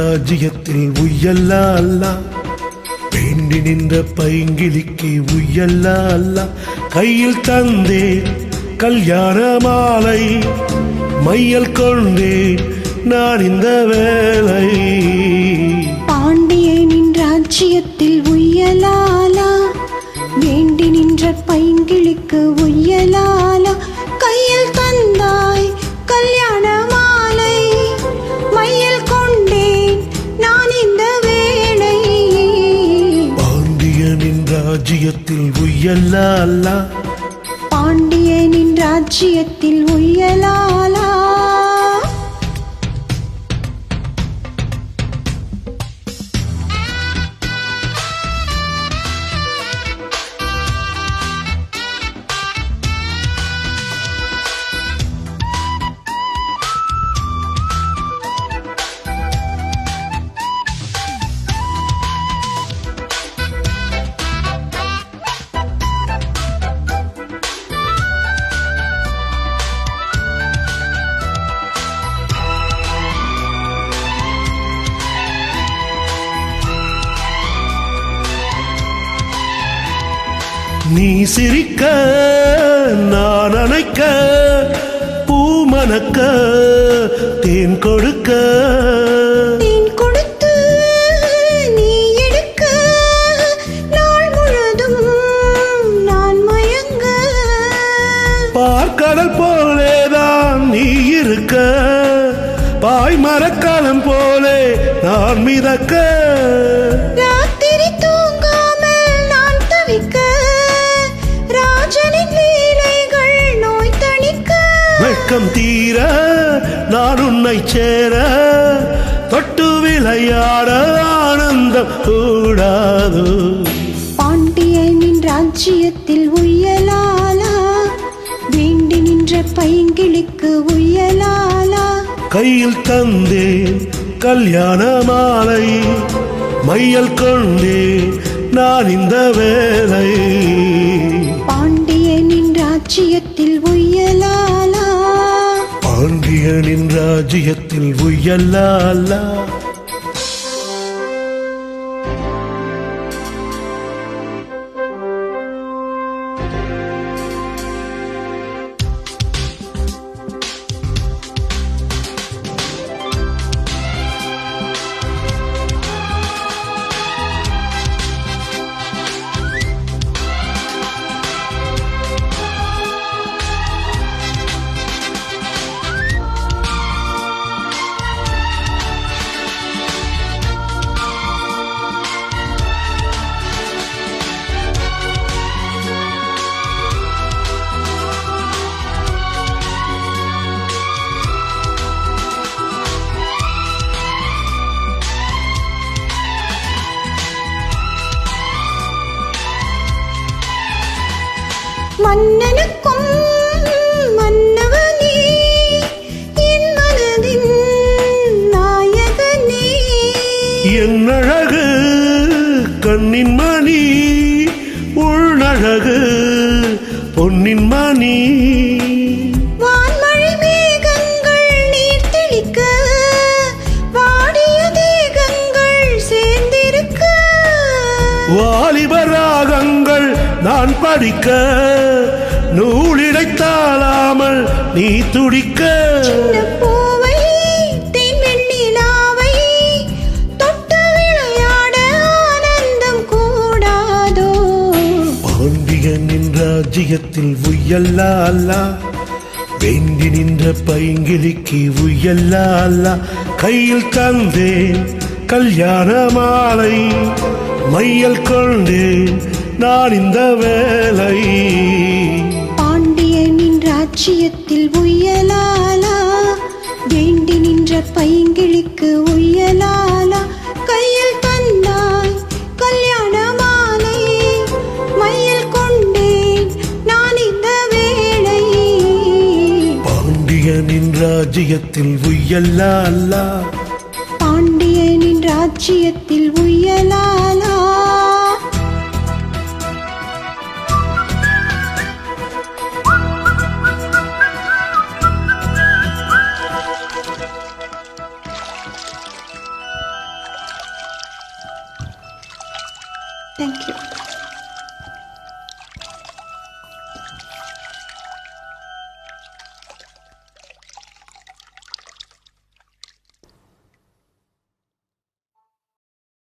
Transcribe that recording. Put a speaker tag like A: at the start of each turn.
A: ராஜ்யத்தில் உய்யல்லா அல்லா, வேண்டி நின்ற பைங்கிலிக்கு உய்யல்லா அல்லா, கையில் தந்தே கல்யாண மாலை, மையல் கொண்டேன் நான் இந்த வேலை.
B: பாண்டியனின் ராஜ்யத்தில் உய்யலாலா, வேண்டி நின்ற பைங்கிளிக்கு உய்யலாலா, கையில் தந்தாய் கல்யாண மாலை, மையல் கொண்டேன் நான் இந்த வேளை.
A: பாண்டியனின் ராஜ்யத்தில் உய்யலாலா,
B: பாண்டியனின் ராஜ்யத்தில் உய்யலாலா.
A: நீ சிரிக்க நான் அணைக்க, பூமணக்க தேன் கொடுக்க,
B: தேன் கொடுத்து நீ எடுக்க, நாள் முழுதும் நான் மயங்க.
A: பார்க்கடல் போலேதான் நீ இருக்க, பாய் மரக்காலம் போலே நான் மிதக்க.
B: ராத்திரி தூங்காமல் நான் தவிக்க, ராஜனின் லீலைகள் நோய் தணிக்க.
A: வெட்கம் தீர நான் உன்னை சேர, தொட்டு விளையாட ஆனந்தம் கூடாது.
B: பாண்டியனின் ராஜ்யத்தில் உய்யலாலா, வேண்டி நின்ற பைங்கிளிக்கு உய்யலாலா,
A: கையில் தந்தேன் கல்யாண மாலை, மையல் கொண்டேன் நான் இந்த வேலை.
B: பாண்டியனின் ராஜ்யத்தில் உய்யலாலா,
A: பாண்டியனின் ராஜ்யத்தில் உய்யலாலா.
B: மன்னனுக்கும் மன்னவனே, என் மனதின் நாயகனே.
A: என் அழகு கண்ணின் மணி, உள்நழகு பொன்னின் மணி.
B: வான்மழை மேகங்கள் நீர் தெளிக்க, வாடிய தேகங்கள் சேர்ந்திருக்க.
A: வாலிப ராகங்கள் நான் படிக்க, நூலிடைத்தாளாமல் நீ துடிக்க.
B: சின்ன பூவை தேன் வெண்ணிலாவை தொட்டு விளையாட ஆனந்தம் கூடாதோ.
A: பாண்டியனின் ராஜ்யத்தில் உய்யலாலா, வேண்டி நின்ற பைங்கிலிக்கு உய்யலாலா, கையில் தந்தேன் கல்யாண மாலை, மையல் கொண்டேன் நான் இந்த வேலை.
B: பாண்டியனின் ராஜ்யத்தில் உய்யலாலா, வேண்டி நின்ற பைங்கிளிக்கு உய்யலாலா, கையில் தந்தாய் கல்யாண மாலை, மையல் கொண்டேன் நான் இந்த வேளை.
A: பாண்டியனின் ராஜ்யத்தில் உய்யலாலா,
B: பாண்டியனின் ராஜ்யத்தில் உய்யலாலா.